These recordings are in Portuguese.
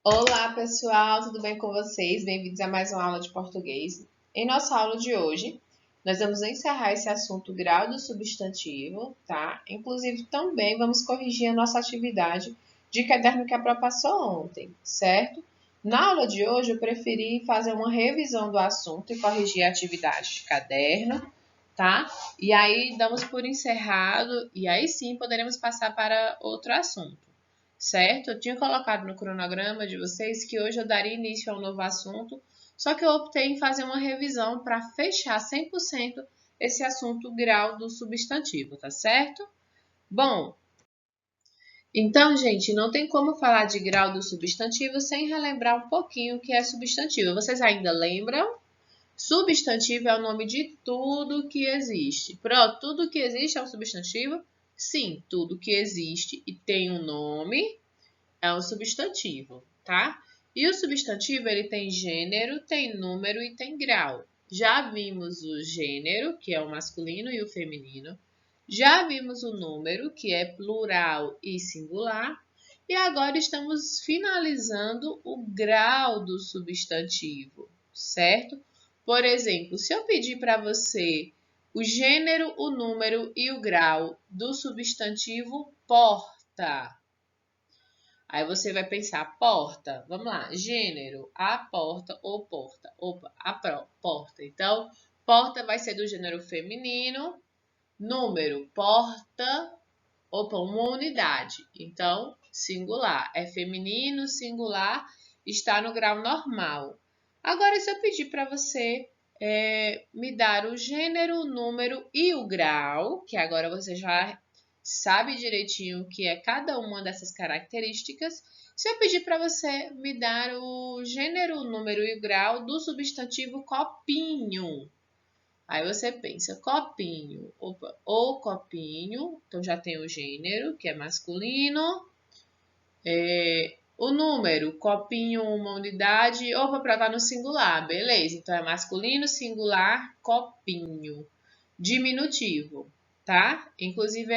Olá, pessoal, tudo bem com vocês? Bem-vindos a mais uma aula de português. Em nossa aula de hoje, nós vamos encerrar esse assunto grau do substantivo, tá? Inclusive, também vamos corrigir a nossa atividade de caderno que a Pró passou ontem, certo? Na aula de hoje, eu preferi fazer uma revisão do assunto e corrigir a atividade de caderno, tá? E aí, damos por encerrado, e aí sim poderemos passar para outro assunto. Certo? Eu tinha colocado no cronograma de vocês que hoje eu daria início a um novo assunto, só que eu optei em fazer uma revisão para fechar 100% esse assunto grau do substantivo, tá certo? Bom, então, gente, não tem como falar de grau do substantivo sem relembrar um pouquinho o que é substantivo. Vocês ainda lembram? Substantivo é o nome de tudo que existe. Pronto, tudo que existe é um substantivo? Sim, tudo que existe e tem um nome é um substantivo, tá? E o substantivo, ele tem gênero, tem número e tem grau. Já vimos o gênero, que é o masculino e o feminino. Já vimos o número, que é plural e singular. E agora estamos finalizando o grau do substantivo, certo? Por exemplo, se eu pedir para você o gênero, o número e o grau do substantivo porta, aí você vai pensar, porta, vamos lá, gênero, a porta ou porta, opa, porta. Então, porta vai ser do gênero feminino, número, porta, opa, uma unidade. Então, singular, é feminino, singular, está no grau normal. Agora, se eu pedir para você me dar o gênero, o número e o grau, que agora você já sabe direitinho o que é cada uma dessas características. Se eu pedir para você me dar o gênero, o número e o grau do substantivo copinho, aí você pensa, copinho, opa, ou copinho, então já tem o gênero, que é masculino, o número, copinho, uma unidade, opa, para estar no singular, beleza, então é masculino, singular, copinho, diminutivo, tá? Inclusive,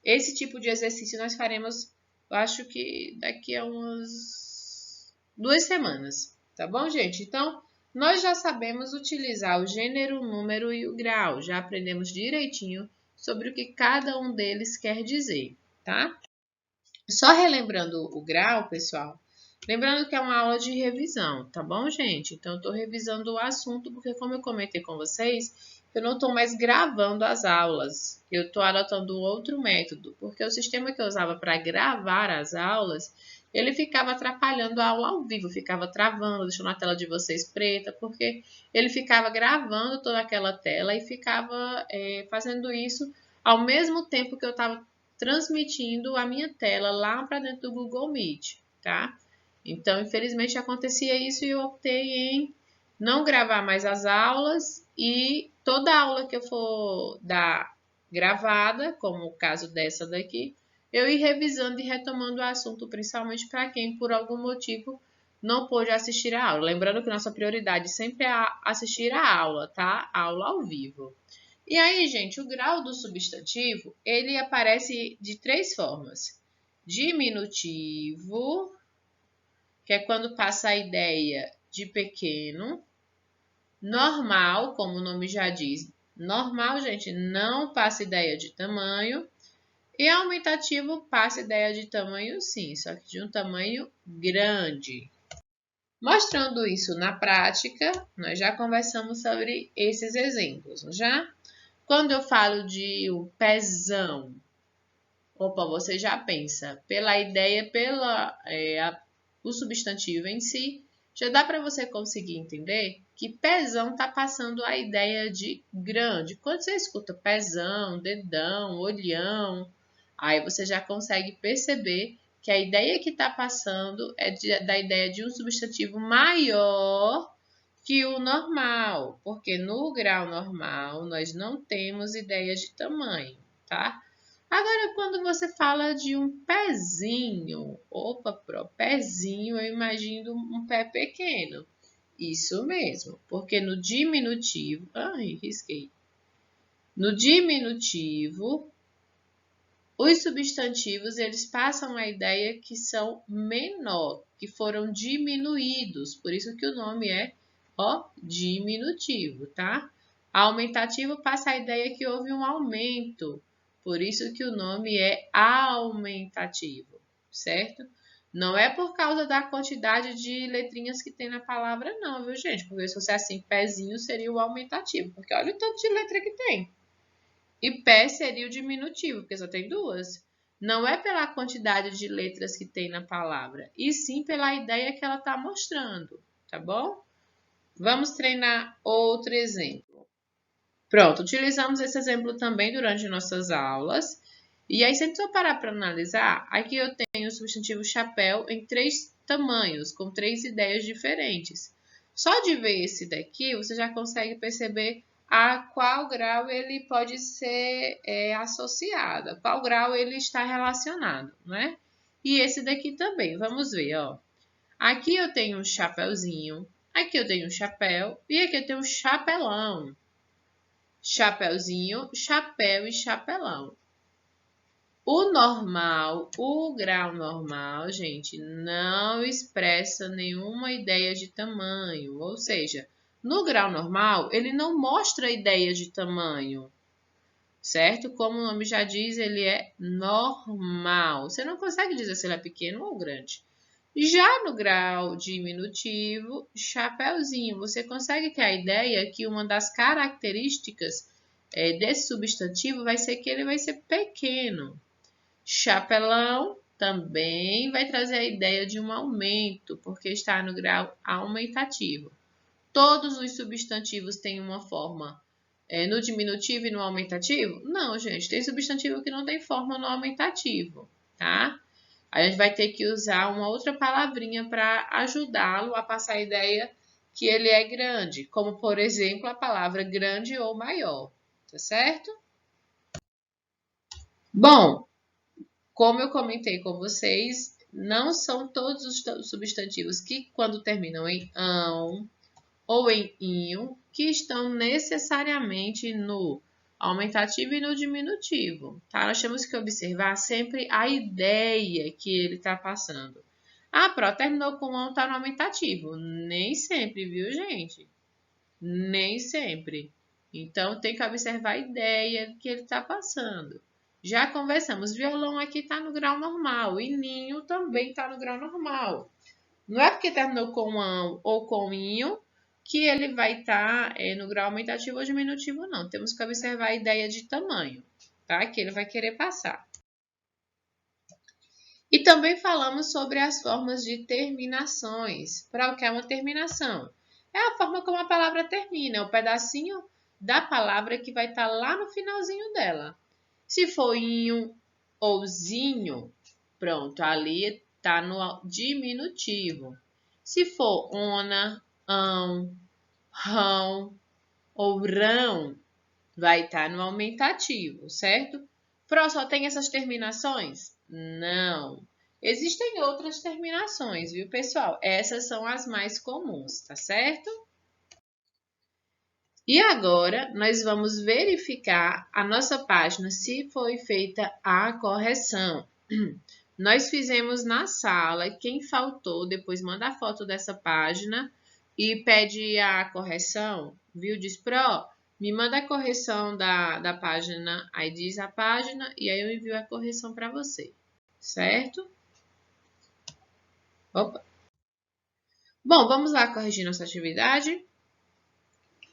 esse tipo de exercício nós faremos, eu acho que daqui a umas 2 semanas, tá bom, gente? Então, nós já sabemos utilizar o gênero, o número e o grau, já aprendemos direitinho sobre o que cada um deles quer dizer, tá? Só relembrando o grau, pessoal, lembrando que é uma aula de revisão, tá bom, gente? Então, eu estou revisando o assunto, porque como eu comentei com vocês, eu não estou mais gravando as aulas. Eu estou adotando outro método, porque o sistema que eu usava para gravar as aulas, ele ficava atrapalhando a aula ao vivo, ficava travando, deixando a tela de vocês preta, porque ele ficava gravando toda aquela tela e ficava fazendo isso ao mesmo tempo que eu estava transmitindo a minha tela lá para dentro do Google Meet, tá? Então, infelizmente, acontecia isso e eu optei em não gravar mais as aulas e toda aula que eu for dar gravada, como o caso dessa daqui, eu ir revisando e retomando o assunto, principalmente para quem, por algum motivo, não pôde assistir a aula. Lembrando que nossa prioridade sempre é assistir a aula, tá? A aula ao vivo. E aí, gente, o grau do substantivo, ele aparece de 3 formas. Diminutivo, que é quando passa a ideia de pequeno. Normal, como o nome já diz. Normal, gente, não passa ideia de tamanho. E aumentativo passa ideia de tamanho sim, só que de um tamanho grande. Mostrando isso na prática, nós já conversamos sobre esses exemplos, não já? Quando eu falo de um pezão, opa, você já pensa pela ideia, o substantivo em si, já dá para você conseguir entender que pezão está passando a ideia de grande. Quando você escuta pezão, dedão, olhão, aí você já consegue perceber que a ideia que está passando é da ideia de um substantivo maior que o normal, porque no grau normal nós não temos ideia de tamanho, tá? Agora, quando você fala de um pezinho, opa, pezinho, eu imagino um pé pequeno. Isso mesmo, porque no diminutivo, ai, risquei. No diminutivo, Os substantivos, eles passam a ideia que são menor, que foram diminuídos, por isso que o nome é, ó, diminutivo, tá? Aumentativo passa a ideia que houve um aumento, por isso que o nome é aumentativo, certo? Não é por causa da quantidade de letrinhas que tem na palavra, não, viu, gente? Porque se fosse assim, pezinho seria o aumentativo, porque olha o tanto de letra que tem. E pé seria o diminutivo, porque só tem duas. Não é pela quantidade de letras que tem na palavra, e sim pela ideia que ela está mostrando, tá bom? Vamos treinar outro exemplo. Pronto, utilizamos esse exemplo também durante nossas aulas. E aí, se a gente for parar para analisar, aqui eu tenho o substantivo chapéu em 3 tamanhos, com 3 ideias diferentes. Só de ver esse daqui, você já consegue perceber a qual grau ele pode ser associado, a qual grau ele está relacionado, né? E esse daqui também, vamos ver, ó. Aqui eu tenho um chapéuzinho, aqui eu tenho um chapéu e aqui eu tenho um chapelão. Chapeuzinho, chapéu e chapelão. O normal, o grau normal, gente, não expressa nenhuma ideia de tamanho. Ou seja, no grau normal, ele não mostra ideia de tamanho, certo? Como o nome já diz, ele é normal. Você não consegue dizer se ele é pequeno ou grande. Já no grau diminutivo, chapeuzinho, você consegue ter a ideia que uma das características desse substantivo vai ser que ele vai ser pequeno. Chapelão também vai trazer a ideia de um aumento, porque está no grau aumentativo. Todos os substantivos têm uma forma no diminutivo e no aumentativo? Não, gente, tem substantivo que não tem forma no aumentativo, tá? A gente vai ter que usar uma outra palavrinha para ajudá-lo a passar a ideia que ele é grande, como, por exemplo, a palavra grande ou maior, tá certo? Bom, como eu comentei com vocês, não são todos os substantivos que, quando terminam em ão ou em inho, que estão necessariamente no aumentativo e no diminutivo, tá? Nós temos que observar sempre a ideia que ele está passando. Ah, pronto, terminou com ão, tá no aumentativo. Nem sempre, viu, gente? Nem sempre. Então, tem que observar a ideia que ele está passando. Já conversamos, violão aqui está no grau normal e ninho também está no grau normal. Não é porque terminou com ão ou com inho que ele vai estar no grau aumentativo ou diminutivo, não. Temos que observar a ideia de tamanho, tá? Que ele vai querer passar. E também falamos sobre as formas de terminações. Para o que é uma terminação? É a forma como a palavra termina, é o pedacinho da palavra que vai estar lá no finalzinho dela. Se for inho ou zinho, pronto, ali está no diminutivo. Se for ona, ão, rão ou rão, vai estar no aumentativo, certo? Pro, só tem essas terminações? Não. Existem outras terminações, viu, pessoal? Essas são as mais comuns, tá certo? E agora, nós vamos verificar a nossa página se foi feita a correção. Nós fizemos na sala, quem faltou, depois manda a foto dessa página e pede a correção, viu? Diz, Pro, me manda a correção da página, aí diz a página e aí eu envio a correção para você, certo? Opa. Bom, vamos lá corrigir nossa atividade.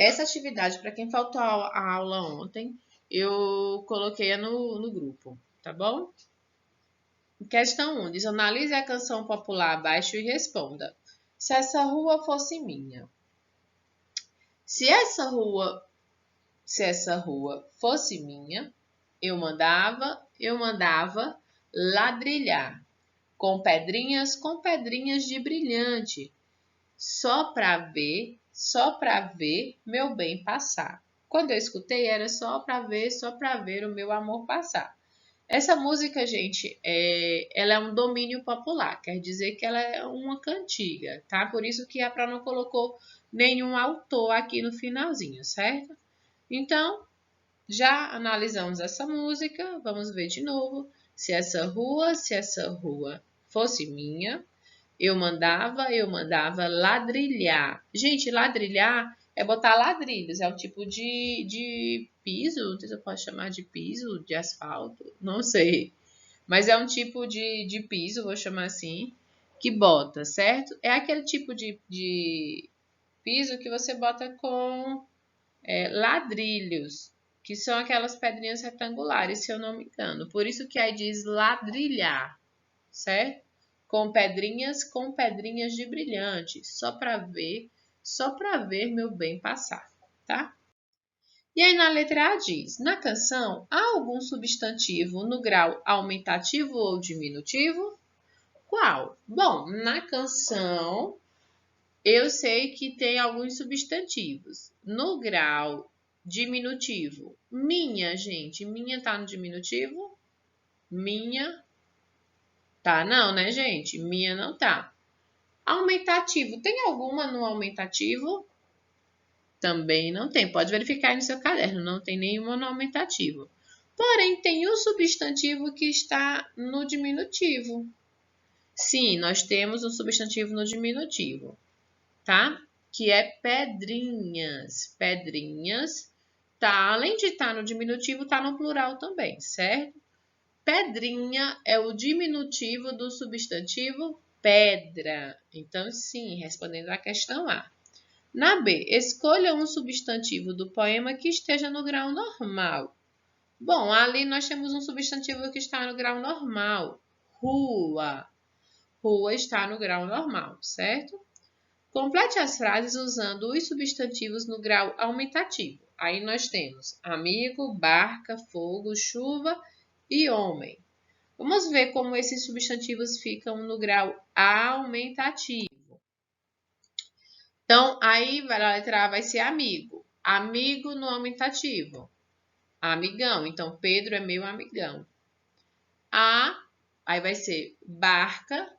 Essa atividade, para quem faltou a aula ontem, eu coloquei no grupo, tá bom? Questão 1. Diz, analise a canção popular abaixo e responda. Se essa rua fosse minha. Se essa rua fosse minha, eu mandava ladrilhar com pedrinhas de brilhante, só para ver meu bem passar. Quando eu escutei, era só para ver o meu amor passar. Essa música, gente, ela é um domínio popular, quer dizer que ela é uma cantiga, tá? Por isso que a Pro não colocou nenhum autor aqui no finalzinho, certo? Então, Já analisamos essa música, vamos ver de novo. Se essa rua fosse minha, eu mandava ladrilhar. Gente, ladrilhar é botar ladrilhos, é um tipo de piso, não sei se eu posso chamar de piso, de asfalto, não sei. Mas é um tipo de piso, vou chamar assim, que bota, certo? É aquele tipo de piso que você bota com ladrilhos, que são aquelas pedrinhas retangulares, se eu não me engano. Por isso que aí diz ladrilhar, certo? Com pedrinhas de brilhante, só para ver meu bem passar, tá? E aí na letra A diz: na canção há algum substantivo no grau aumentativo ou diminutivo? Qual? Bom, na canção eu sei que tem alguns substantivos. No grau diminutivo, minha, gente, minha tá no diminutivo? Minha tá não, né, gente? Minha não tá. Aumentativo, tem alguma no aumentativo? Também não tem. Pode verificar aí no seu caderno, não tem nenhuma no aumentativo. Porém, tem um substantivo que está no diminutivo. Sim, nós temos um substantivo no diminutivo, tá? Que é pedrinhas. Pedrinhas, tá? Além de estar no diminutivo, tá no plural também, certo? Pedrinha é o diminutivo do substantivo pedra. Então, sim, respondendo à questão A. Na B, escolha um substantivo do poema que esteja no grau normal. Bom, ali nós temos um substantivo que está no grau normal. Rua. Rua está no grau normal, certo? Complete as frases usando os substantivos no grau aumentativo. Aí nós temos amigo, barca, fogo, chuva e homem. Vamos ver como esses substantivos ficam no grau aumentativo. Então, aí a letra A vai ser amigo. Amigo no aumentativo. Amigão. Então, Pedro é meu amigão. Aí vai ser barca,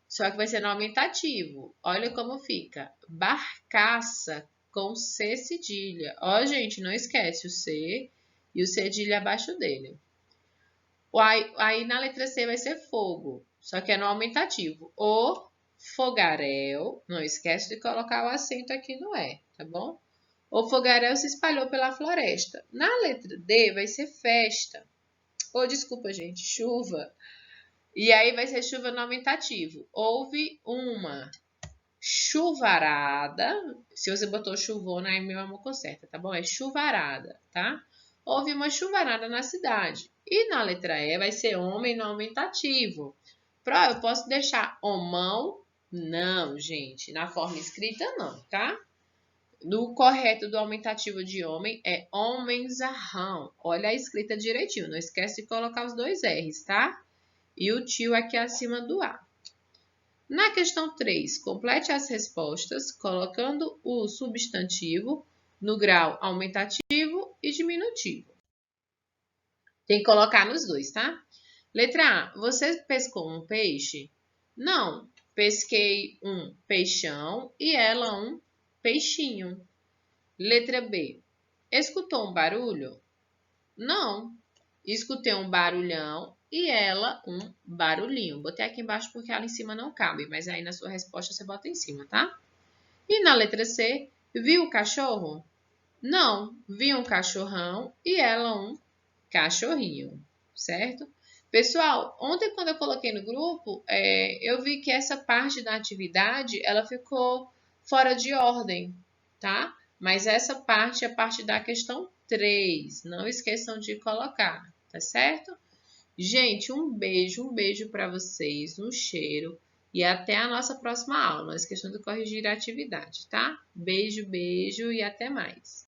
só que vai ser no aumentativo. Olha como fica. Barcaça com C cedilha. Ó, gente, não esquece o C e o cedilha abaixo dele. Aí na letra C vai ser fogo, só que é no aumentativo. O fogaréu, não esquece de colocar o acento aqui no E, tá bom? O fogaréu se espalhou pela floresta. Na letra D vai ser festa. Desculpa, gente, chuva. E aí vai ser chuva no aumentativo. Houve uma chuvarada. Se você botou chuvona, aí meu amor conserta, tá bom? É chuvarada, tá? Houve uma chuvarada na cidade. E na letra E vai ser homem no aumentativo. Eu posso deixar homão? Não, gente. Na forma escrita, não, tá? No correto do aumentativo de homem é homenzarrão. Olha a escrita direitinho. Não esquece de colocar os dois R's, tá? E o tio aqui acima do A. Na questão 3, complete as respostas colocando o substantivo no grau aumentativo e diminutivo. Tem que colocar nos dois, tá? Letra A. Você pescou um peixe? Não. Pesquei um peixão e ela um peixinho. Letra B. Escutou um barulho? Não. Escutei um barulhão e ela um barulhinho. Botei aqui embaixo porque ela em cima não cabe, mas aí na sua resposta você bota em cima, tá? E na letra C, viu o cachorro? Não. Vi um cachorrão e ela um cachorrinho, certo? Pessoal, ontem quando eu coloquei no grupo, eu vi que essa parte da atividade, ela ficou fora de ordem, tá? Mas essa parte é parte da questão 3. Não esqueçam de colocar, tá certo? Gente, um beijo para vocês, um cheiro e até a nossa próxima aula. Não esqueçam de corrigir a atividade, tá? Beijo, beijo e até mais.